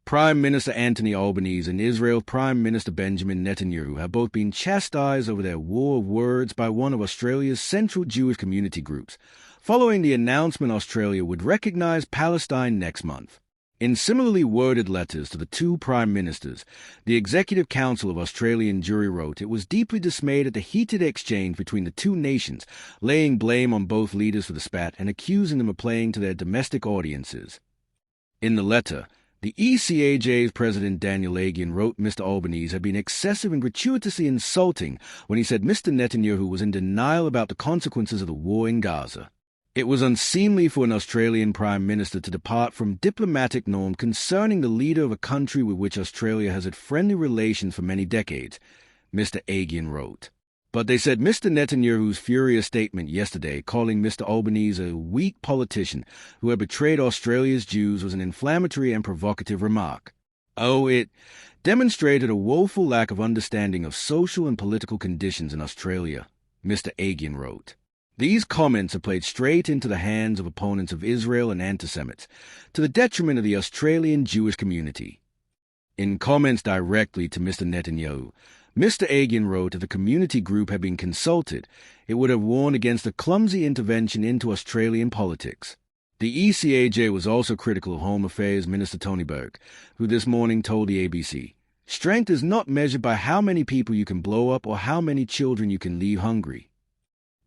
Prime Minister Anthony Albanese and Israel Prime Minister Benjamin Netanyahu have both been chastised over their war of words by one of Australia's central Jewish community groups, following the announcement Australia would recognise Palestine next month. In similarly worded letters to the two prime ministers, the Executive Council of Australian Jewry wrote it was deeply dismayed at the heated exchange between the two nations, laying blame on both leaders for the spat and accusing them of playing to their domestic audiences. In the letter, the ECAJ's President Daniel Aghion wrote Mr Albanese had been excessive and gratuitously insulting when he said Mr Netanyahu was in denial about the consequences of the war in Gaza. It was unseemly for an Australian Prime Minister to depart from diplomatic norm concerning the leader of a country with which Australia has had friendly relations for many decades, Mr Aghion wrote. But they said Mr Netanyahu's furious statement yesterday calling Mr Albanese a weak politician who had betrayed Australia's Jews was an inflammatory and provocative remark. It demonstrated a woeful lack of understanding of social and political conditions in Australia, Mr Aghion wrote. These comments have played straight into the hands of opponents of Israel and antisemites, to the detriment of the Australian Jewish community. In comments directly to Mr Netanyahu, Mr Aghion wrote if the community group had been consulted, it would have warned against a clumsy intervention into Australian politics. The ECAJ was also critical of Home Affairs Minister Tony Burke, who this morning told the ABC, "Strength is not measured by how many people you can blow up or how many children you can leave hungry."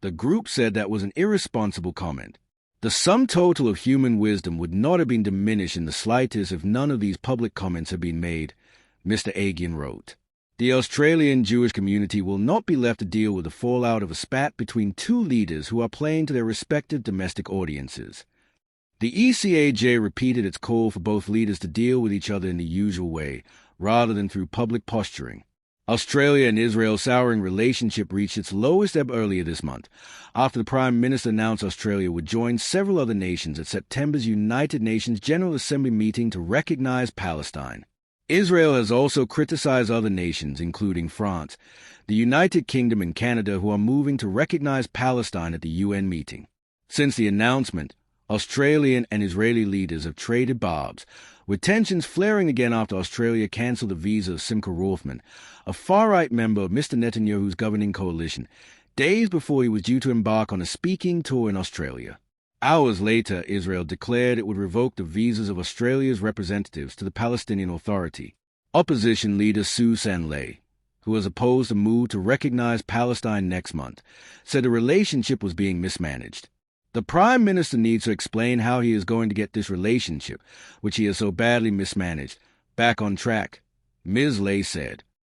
The group said that was an irresponsible comment. The sum total of human wisdom would not have been diminished in the slightest if none of these public comments had been made, Mr Aghion wrote. The Australian Jewish community will not be left to deal with the fallout of a spat between two leaders who are playing to their respective domestic audiences. The ECAJ repeated its call for both leaders to deal with each other in the usual way, rather than through public posturing. Australia and Israel's souring relationship reached its lowest ebb earlier this month, after the Prime Minister announced Australia would join several other nations at September's United Nations General Assembly meeting to recognise Palestine. Israel has also criticized other nations, including France, the United Kingdom and Canada, who are moving to recognize Palestine at the UN meeting. Since the announcement, Australian and Israeli leaders have traded barbs, with tensions flaring again after Australia cancelled the visa of Simcha Rothman, a far-right member of Mr Netanyahu's governing coalition, days before he was due to embark on a speaking tour in Australia. Hours later, Israel declared it would revoke the visas of Australia's representatives to the Palestinian Authority. Opposition leader Sue Sanlay, who has opposed a move to recognize Palestine next month, said the relationship was being mismanaged. The Prime Minister needs to explain how he is going to get this relationship, which he has so badly mismanaged, back on track, Ms. Lay said.